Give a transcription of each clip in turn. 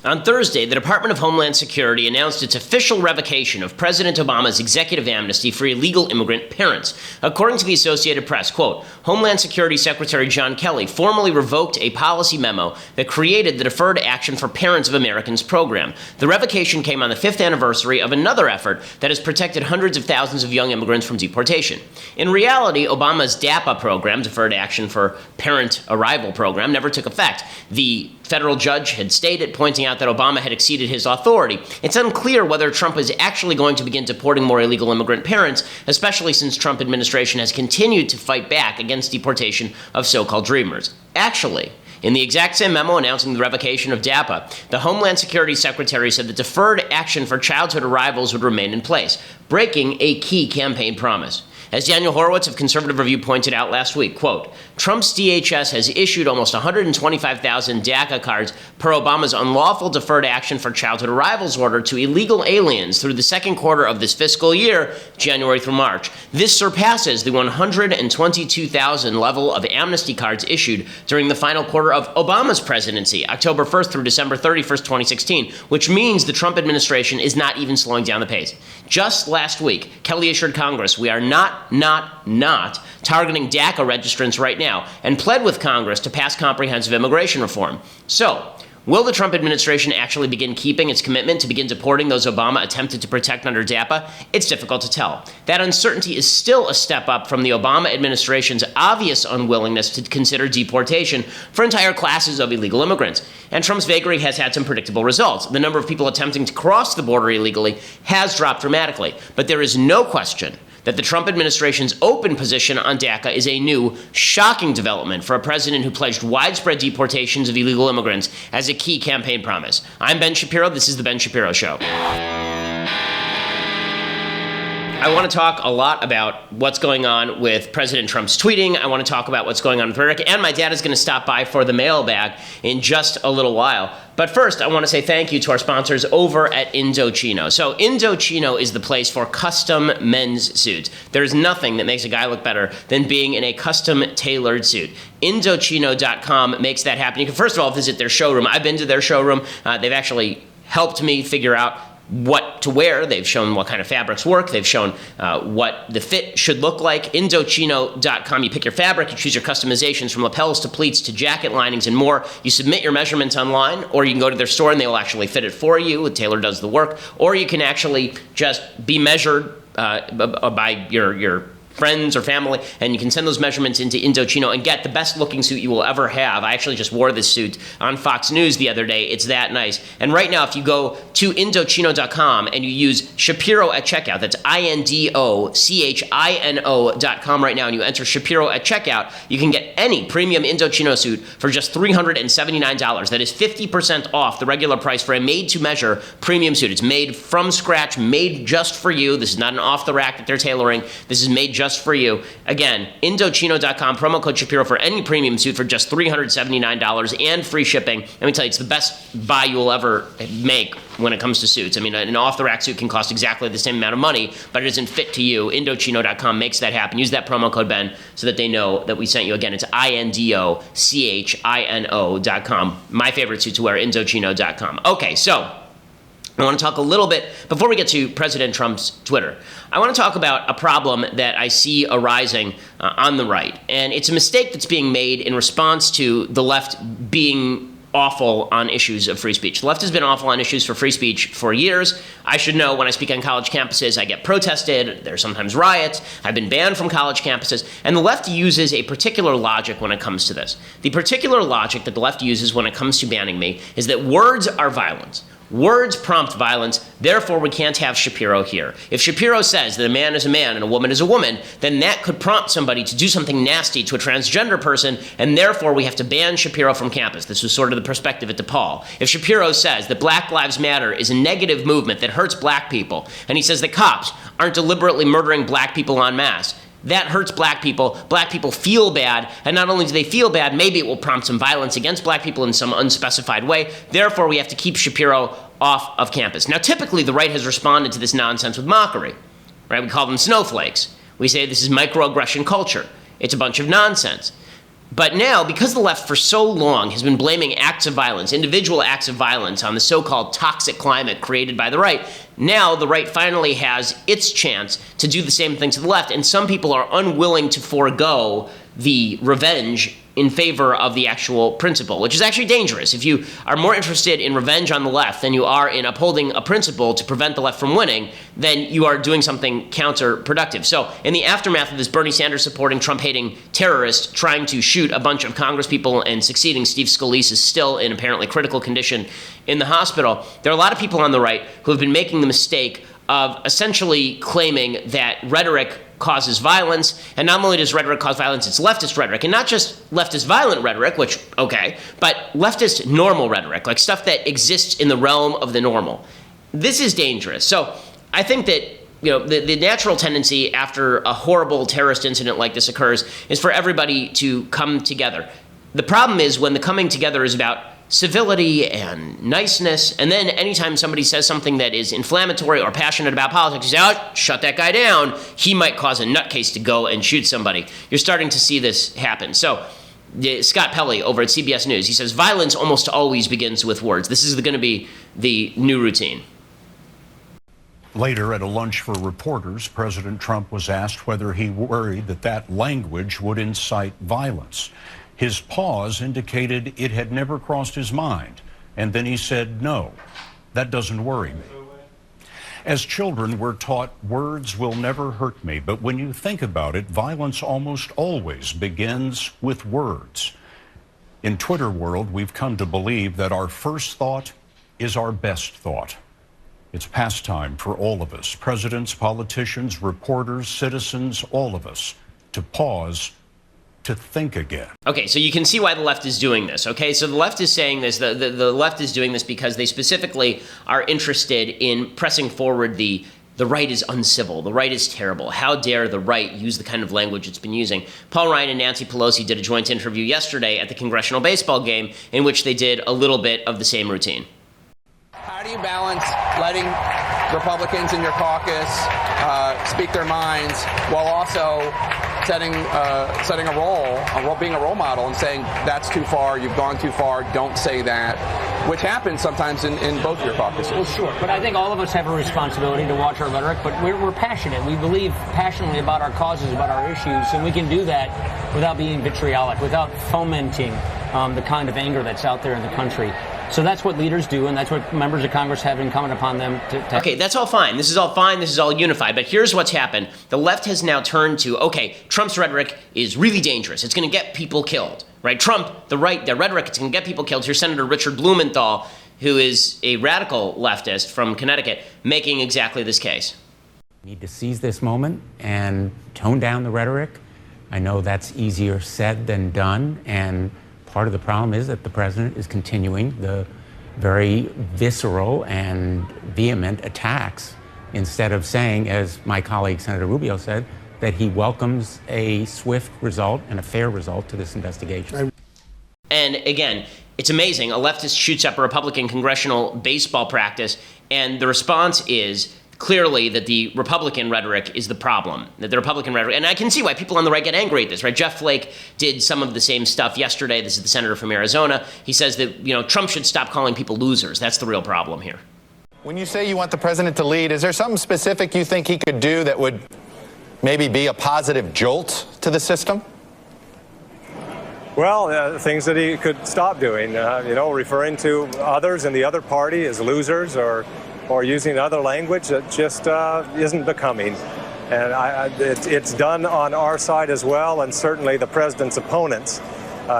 On Thursday, the Department of Homeland Security announced its official revocation of President Obama's executive amnesty for illegal immigrant parents. According to the Associated Press, quote, Homeland Security Secretary John Kelly formally revoked a policy memo that created the Deferred Action for Parents of Americans program. The revocation came on the 5th anniversary of another effort that has protected hundreds of thousands of young immigrants from deportation. In reality, Obama's DAPA program, Deferred Action for Parent Arrival program, never took effect. The federal judge had stated, pointing out that Obama had exceeded his authority. It's unclear whether Trump is actually going to begin deporting more illegal immigrant parents, especially since Trump administration has continued to fight back against deportation of so-called dreamers. Actually, in the exact same memo announcing the revocation of DAPA, the Homeland Security Secretary said that deferred action for childhood arrivals would remain in place, breaking a key campaign promise. As Daniel Horowitz of Conservative Review pointed out last week, quote, Trump's DHS has issued almost 125,000 DACA cards per Obama's unlawful deferred action for childhood arrivals order to illegal aliens through the second quarter of this fiscal year, January through March. This surpasses the 122,000 level of amnesty cards issued during the final quarter of Obama's presidency, October 1st through December 31st, 2016, which means the Trump administration is not even slowing down the pace. Just last week, Kelly assured Congress, we are not targeting DACA registrants right now, and pled with Congress to pass comprehensive immigration reform. So, will the Trump administration actually begin keeping its commitment to begin deporting those Obama attempted to protect under DAPA? It's difficult to tell. That uncertainty is still a step up from the Obama administration's obvious unwillingness to consider deportation for entire classes of illegal immigrants. And Trump's vagary has had some predictable results. The number of people attempting to cross the border illegally has dropped dramatically. But there is no question that the Trump administration's open position on DACA is a new, shocking development for a president who pledged widespread deportations of illegal immigrants as a key campaign promise. I'm Ben Shapiro. This is The Ben Shapiro Show. I want to talk a lot about what's going on with President Trump's tweeting. I want to talk about what's going on with Rhetoric, and my dad is going to stop by for the mailbag in just a little while. But first, I want to say thank you to our sponsors over at Indochino. So Indochino is the place for custom men's suits. There's nothing that makes a guy look better than being in a custom tailored suit. Indochino.com makes that happen. You can first of all visit their showroom. I've been to their showroom. They've actually helped me figure out what to wear. They've shown what kind of fabrics work. They've shown what the fit should look like. Indochino.com. You pick your fabric, you choose your customizations from lapels to pleats to jacket linings and more. You submit your measurements online, or you can go to their store and they will actually fit it for you. A tailor does the work. Or you can actually just be measured by your friends or family, and you can send those measurements into Indochino and get the best looking suit you will ever have. I actually just wore this suit on Fox News the other day. It's that nice. And right now, if you go to Indochino.com and you use Shapiro at checkout, that's INDOCHINO.com right now, and you enter Shapiro at checkout, you can get any premium Indochino suit for just $379. That is 50% off the regular price for a made-to-measure premium suit. It's made from scratch, made just for you. This is not an off-the-rack that they're tailoring. This is made just for you. Again, Indochino.com, promo code Shapiro for any premium suit for just $379 and free shipping. Let me tell you, it's the best buy you will ever make when it comes to suits. I mean, an off-the-rack suit can cost exactly the same amount of money, but it isn't fit to you. Indochino.com makes that happen. Use that promo code Ben so that they know that we sent you. Again, it's INDOCHINO.com. My favorite suit to wear, Indochino.com. Okay, so I want to talk a little bit, before we get to President Trump's Twitter, I want to talk about a problem that I see arising on the right. And it's a mistake that's being made in response to the left being awful on issues of free speech. The left has been awful on issues for free speech for years. I should know when I speak on college campuses, I get protested, there's sometimes riots, I've been banned from college campuses, and the left uses a particular logic when it comes to this. The particular logic that the left uses when it comes to banning me is that words are violence. Words prompt violence, therefore we can't have Shapiro here. If Shapiro says that a man is a man and a woman is a woman, then that could prompt somebody to do something nasty to a transgender person, and therefore we have to ban Shapiro from campus. This was sort of the perspective at DePaul. If Shapiro says that Black Lives Matter is a negative movement that hurts black people, and he says that cops aren't deliberately murdering black people en masse, that hurts black people. Black people feel bad, and not only do they feel bad, maybe it will prompt some violence against black people in some unspecified way. Therefore, we have to keep Shapiro off of campus. Now, typically, the right has responded to this nonsense with mockery, right? We call them snowflakes. We say this is microaggression culture. It's a bunch of nonsense. But now, because the left for so long has been blaming acts of violence, individual acts of violence, on the so-called toxic climate created by the right, now the right finally has its chance to do the same thing to the left, and some people are unwilling to forego the revenge in favor of the actual principle, which is actually dangerous. If you are more interested in revenge on the left than you are in upholding a principle to prevent the left from winning, then you are doing something counterproductive. So in the aftermath of this Bernie Sanders supporting, Trump-hating terrorist trying to shoot a bunch of Congress people and succeeding, Steve Scalise is still in apparently critical condition in the hospital. There are a lot of people on the right who have been making the mistake of essentially claiming that rhetoric causes violence, and not only does rhetoric cause violence, it's leftist rhetoric, and not just leftist violent rhetoric, which, okay, but leftist normal rhetoric, like stuff that exists in the realm of the normal. This is dangerous. So I think that, you know, the natural tendency after a horrible terrorist incident like this occurs is for everybody to come together. The problem is when the coming together is about civility and niceness, and then anytime somebody says something that is inflammatory or passionate about politics, you say, oh, shut that guy down. He might cause a nutcase to go and shoot somebody. You're starting to see this happen. So Scott Pelley over at CBS News, he says, violence almost always begins with words. This is going to be the new routine. Later, at a lunch for reporters, President Trump was asked whether he worried that that language would incite violence. His pause indicated it had never crossed his mind, and then he said, no, that doesn't worry me. As children, we're taught words will never hurt me, but when you think about it, violence almost always begins with words. In Twitter world, we've come to believe that our first thought is our best thought. It's past time for all of us, presidents, politicians, reporters, citizens, all of us, to pause, to think again. Okay, so you can see why the left is doing this, okay? So the left is saying this, the left is doing this because they specifically are interested in pressing forward the right is uncivil, the right is terrible. How dare the right use the kind of language it's been using? Paul Ryan and Nancy Pelosi did a joint interview yesterday at the congressional baseball game in which they did a little bit of the same routine. How do you balance letting Republicans in your caucus speak their minds while also setting a role, being a role model and saying that's too far, you've gone too far, don't say that, which happens sometimes in both your caucuses? Well, sure, but I think all of us have a responsibility to watch our rhetoric, but we're passionate. We believe passionately about our causes, about our issues, and we can do that without being vitriolic, without fomenting the kind of anger that's out there in the country. So that's what leaders do, and that's what members of Congress have incumbent upon them to... Okay, that's all fine. This is all fine. This is all unified. But here's what's happened. The left has now turned to, okay, Trump's rhetoric is really dangerous. It's going to get people killed, right? Trump, the right, their rhetoric, it's going to get people killed. Here's Senator Richard Blumenthal, who is a radical leftist from Connecticut, making exactly this case. We need to seize this moment and tone down the rhetoric. I know that's easier said than done, and part of the problem is that the president is continuing the very visceral and vehement attacks instead of saying, as my colleague Senator Rubio said, that he welcomes a swift result and a fair result to this investigation. And again, it's amazing. A leftist shoots up a Republican congressional baseball practice, and the response is clearly that the Republican rhetoric is the problem, that the Republican rhetoric, and I can see why people on the right get angry at this, right? Jeff Flake did some of the same stuff yesterday. This is the senator from Arizona. He says that, you know, Trump should stop calling people losers. That's the real problem here. When you say you want the president to lead, is there something specific you think he could do that would maybe be a positive jolt to the system? Well, things that he could stop doing, referring to others in the other party as losers or using other language that just isn't becoming. And it's done on our side as well, and certainly the president's opponents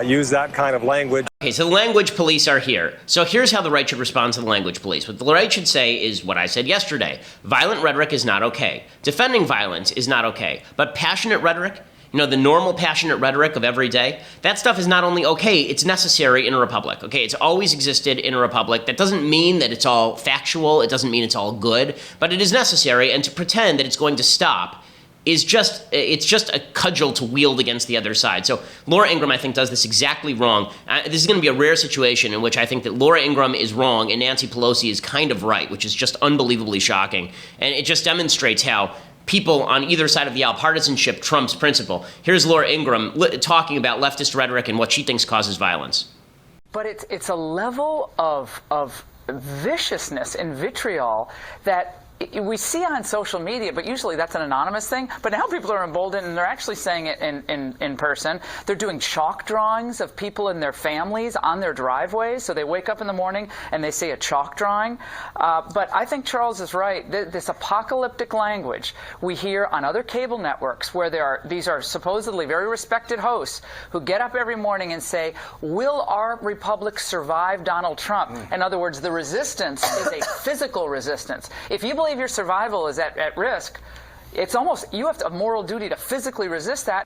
use that kind of language. Okay, so the language police are here. So here's how the right should respond to the language police. What the right should say is what I said yesterday. Violent rhetoric is not okay. Defending violence is not okay. But passionate rhetoric, you know, the normal passionate rhetoric of every day, that stuff is not only okay, it's necessary in a republic, okay? It's always existed in a republic. That doesn't mean that it's all factual. It doesn't mean it's all good, but it is necessary, and to pretend that it's going to stop is just a cudgel to wield against the other side. So Laura Ingraham, I think, does this exactly wrong. This is going to be a rare situation in which I think that Laura Ingraham is wrong and Nancy Pelosi is kind of right, which is just unbelievably shocking. And it just demonstrates how people on either side of the aisle, partisanship trumps principle. Here's Laura Ingraham talking about leftist rhetoric and what she thinks causes violence. But it's a level of viciousness and vitriol that we see on social media, but usually that's an anonymous thing. But now people are emboldened, and they're actually saying it in person. They're doing chalk drawings of people and their families on their driveways. So they wake up in the morning and they see a chalk drawing. But I think Charles is right. This apocalyptic language we hear on other cable networks, where these are supposedly very respected hosts who get up every morning and say, "Will our republic survive Donald Trump?" In other words, the resistance is a physical resistance. If you believe your survival is at risk, it's almost, you have a moral duty to physically resist that.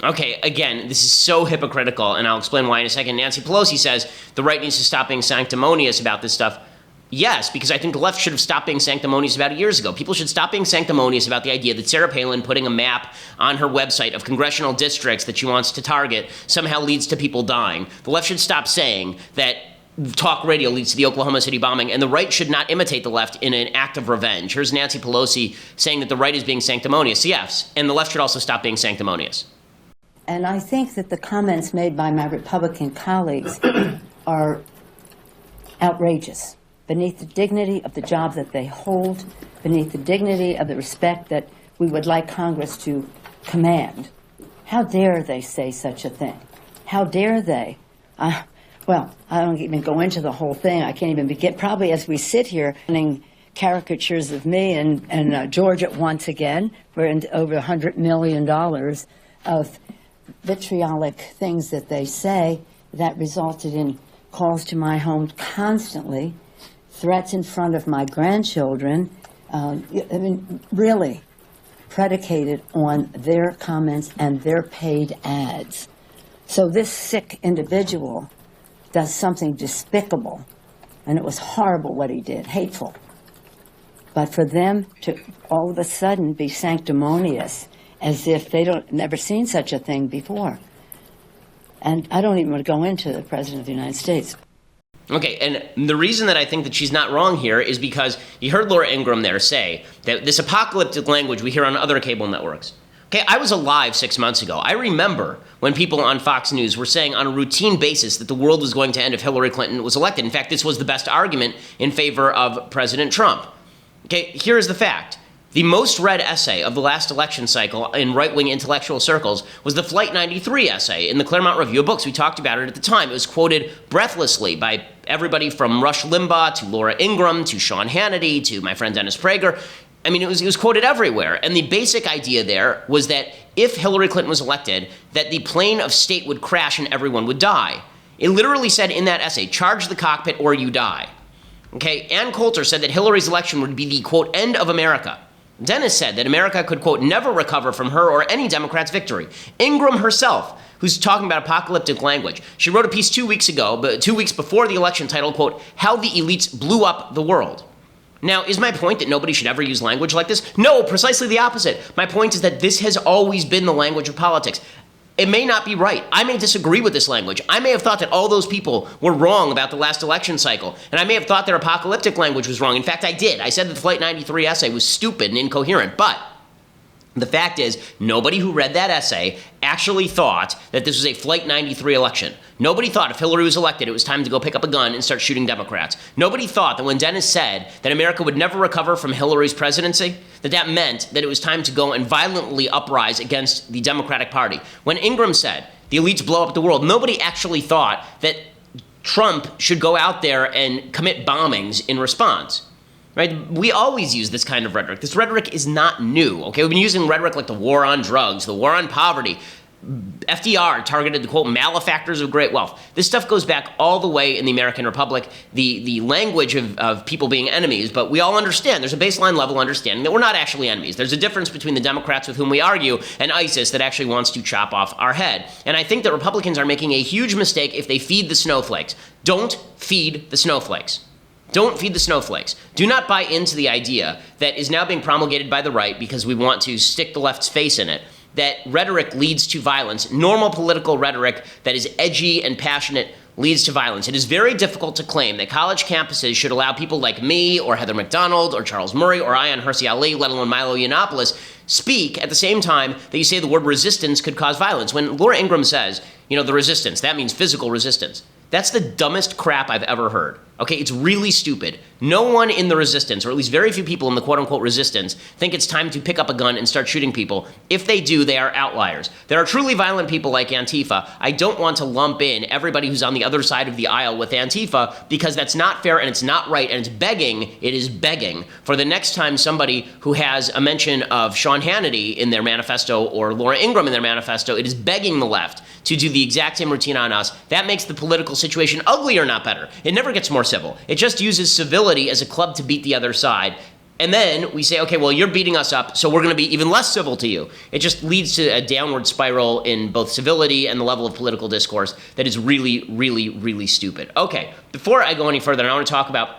Okay, again, this is so hypocritical, and I'll explain why in a second. Nancy Pelosi says the right needs to stop being sanctimonious about this stuff. Yes, because I think the left should have stopped being sanctimonious about it years ago. People should stop being sanctimonious about the idea that Sarah Palin putting a map on her website of congressional districts that she wants to target somehow leads to people dying. The left should stop saying that talk radio leads to the Oklahoma City bombing, and the right should not imitate the left in an act of revenge. Here's Nancy Pelosi saying that the right is being sanctimonious. Yes, and the left should also stop being sanctimonious. And I think that the comments made by my Republican colleagues are outrageous, beneath the dignity of the job that they hold, beneath the dignity of the respect that we would like Congress to command. How dare they say such a thing? How dare they? Well, I don't even go into the whole thing. I can't even begin. Probably as we sit here, caricatures of me and Georgia once again, we're in over $100 million of vitriolic things that they say that resulted in calls to my home constantly, threats in front of my grandchildren. I mean, really predicated on their comments and their paid ads. So this sick individual does something despicable, and it was horrible what he did, hateful. But for them to all of a sudden be sanctimonious as if they never seen such a thing before. And I don't even want to go into the President of the United States. Okay, and the reason that I think that she's not wrong here is because you heard Laura Ingraham there say that this apocalyptic language we hear on other cable networks. Okay, I was alive 6 months ago. I remember when people on Fox News were saying on a routine basis that the world was going to end if Hillary Clinton was elected. In fact, this was the best argument in favor of President Trump. Okay, here is the fact. The most read essay of the last election cycle in right-wing intellectual circles was the Flight 93 essay in the Claremont Review of Books. We talked about it at the time. It was quoted breathlessly by everybody from Rush Limbaugh to Laura Ingraham to Sean Hannity to my friend Dennis Prager. I mean, it was quoted everywhere. And the basic idea there was that if Hillary Clinton was elected, that the plane of state would crash and everyone would die. It literally said in that essay, charge the cockpit or you die. Okay, Ann Coulter said that Hillary's election would be the, quote, end of America. Dennis said that America could, quote, never recover from her or any Democrat's victory. Ingraham herself, who's talking about apocalyptic language, she wrote a piece 2 weeks ago, but 2 weeks before the election titled, quote, How the Elites Blew Up the World. Now, is my point that nobody should ever use language like this? No, precisely the opposite. My point is that this has always been the language of politics. It may not be right. I may disagree with this language. I may have thought that all those people were wrong about the last election cycle, and I may have thought their apocalyptic language was wrong. In fact, I did. I said that the Flight 93 essay was stupid and incoherent, but the fact is, nobody who read that essay actually thought that this was a Flight 93 election. Nobody thought if Hillary was elected, it was time to go pick up a gun and start shooting Democrats. Nobody thought that when Dennis said that America would never recover from Hillary's presidency, that meant that it was time to go and violently uprise against the Democratic Party. When Ingraham said the elites blow up the world, nobody actually thought that Trump should go out there and commit bombings in response. Right? We always use this kind of rhetoric. This rhetoric is not new. Okay, we've been using rhetoric like the war on drugs, the war on poverty. FDR targeted the, quote, malefactors of great wealth. This stuff goes back all the way in the American Republic, the language of people being enemies, but we all understand, there's a baseline level understanding that we're not actually enemies. There's a difference between the Democrats with whom we argue and ISIS that actually wants to chop off our head. And I think that Republicans are making a huge mistake if they feed the snowflakes. Don't feed the snowflakes. Don't feed the snowflakes. Do not buy into the idea that is now being promulgated by the right because we want to stick the left's face in it, that rhetoric leads to violence. Normal political rhetoric that is edgy and passionate leads to violence. It is very difficult to claim that college campuses should allow people like me or Heather McDonald or Charles Murray or Ayaan Hirsi Ali, let alone Milo Yiannopoulos, speak at the same time that you say the word resistance could cause violence. When Laura Ingraham says, the resistance, that means physical resistance. That's the dumbest crap I've ever heard. Okay, it's really stupid. No one in the resistance, or at least very few people in the quote-unquote resistance, think it's time to pick up a gun and start shooting people. If they do, they are outliers. There are truly violent people like Antifa. I don't want to lump in everybody who's on the other side of the aisle with Antifa, because that's not fair and it's not right, and it is begging for the next time somebody who has a mention of Sean Hannity in their manifesto or Laura Ingraham in their manifesto, it is begging the left to do the exact same routine on us. That makes the political situation uglier, not better. It never gets more civil. It just uses civility as a club to beat the other side. And then we say, okay, well, you're beating us up, so we're going to be even less civil to you. It just leads to a downward spiral in both civility and the level of political discourse that is really, really, really stupid. Okay, before I go any further, I want to talk about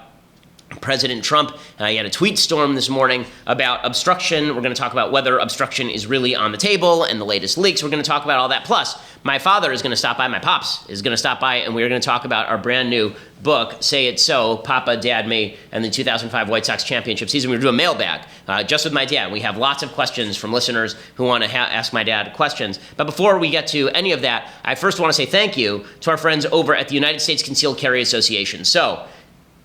President Trump. He had a tweet storm this morning about obstruction. We're going to talk about whether obstruction is really on the table and the latest leaks. We're going to talk about all that. Plus, my father is going to stop by, my pops is going to stop by, and we're going to talk about our brand new book, Say It So, Papa, Dad, Me, and the 2005 White Sox championship season. We're going to do a mailbag just with my dad. We have lots of questions from listeners who want to ask my dad questions. But before we get to any of that, I first want to say thank you to our friends over at the United States Concealed Carry Association. So,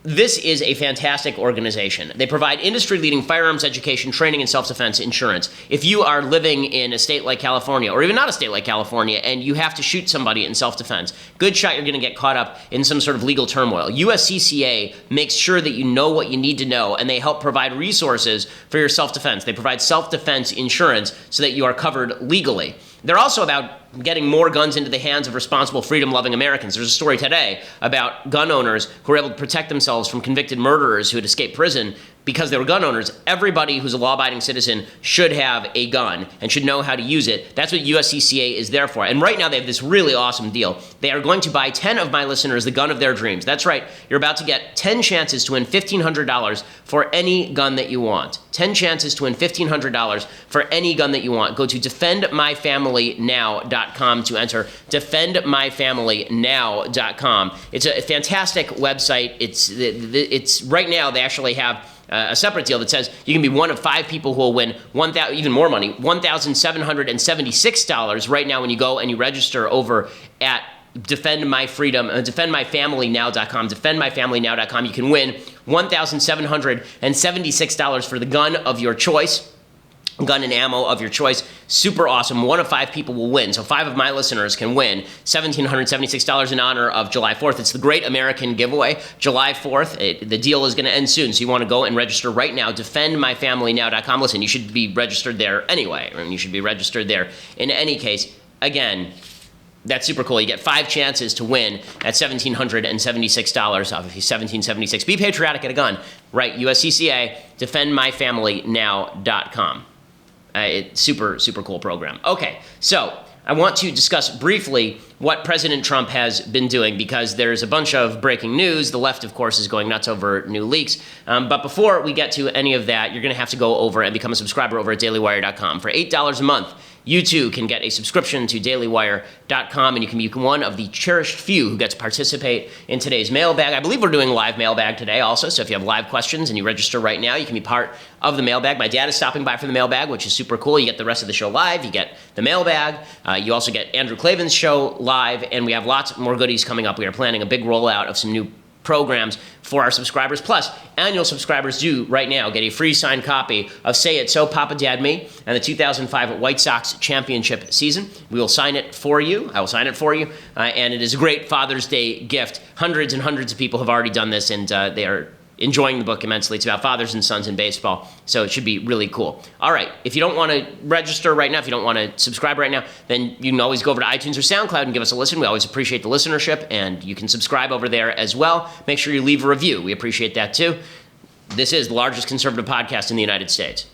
this is a fantastic organization. They provide industry-leading firearms education, training, and self-defense insurance. If you are living in a state like California, or even not a state like California, and you have to shoot somebody in self-defense, good shot you're going to get caught up in some sort of legal turmoil. USCCA makes sure that you know what you need to know, and they help provide resources for your self-defense. They provide self-defense insurance so that you are covered legally. They're also about getting more guns into the hands of responsible, freedom-loving Americans. There's a story today about gun owners who were able to protect themselves from convicted murderers who had escaped prison because they were gun owners. Everybody who's a law-abiding citizen should have a gun and should know how to use it. That's what USCCA is there for. And right now they have this really awesome deal. They are going to buy 10 of my listeners the gun of their dreams. That's right. You're about to get 10 chances to win $1,500 for any gun that you want. 10 chances to win $1,500 for any gun that you want. Go to defendmyfamilynow.com to enter defendmyfamilynow.com. It's a fantastic website. It's right now they actually have a separate deal that says you can be one of 5 people who will win even more money, $1,776 right now when you go and you register over at defendmyfamilynow.com. Defendmyfamilynow.com. You can win $1,776 for the gun of your choice. Gun and ammo of your choice. Super awesome. 1 of 5 people will win. So 5 of my listeners can win $1,776 in honor of July 4th. It's the Great American Giveaway. July 4th, the deal is going to end soon. So you want to go and register right now. Defendmyfamilynow.com. Listen, you should be registered there anyway. I mean, you should be registered there in any case. Again, that's super cool. You get 5 chances to win at $1,776, obviously $1,776. Be patriotic, get a gun. Right, USCCA, defendmyfamilynow.com. It's super, super cool program. Okay, so I want to discuss briefly what President Trump has been doing because there's a bunch of breaking news. The left, of course, is going nuts over new leaks. But before we get to any of that, you're going to have to go over and become a subscriber over at dailywire.com. For $8 a month, you too can get a subscription to dailywire.com, and you can be one of the cherished few who get to participate in today's mailbag. I believe we're doing live mailbag today also, so if you have live questions and you register right now, you can be part of the mailbag. My dad is stopping by for the mailbag, which is super cool. You get the rest of the show live. You get the mailbag. You also get Andrew Klavan's show live, and we have lots more goodies coming up. We are planning a big rollout of some new programs for our subscribers. Plus, annual subscribers do right now get a free signed copy of Say It So, Papa, Dad, Me, and the 2005 White Sox championship season. We will sign it for you. I will sign it for you. And it is a great Father's Day gift. Hundreds and hundreds of people have already done this, and they are enjoying the book immensely. It's about fathers and sons in baseball, so it should be really cool. All right, if you don't want to register right now, if you don't want to subscribe right now, then you can always go over to iTunes or SoundCloud and give us a listen. We always appreciate the listenership, and you can subscribe over there as well. Make sure you leave a review. We appreciate that too. This is the largest conservative podcast in the United States.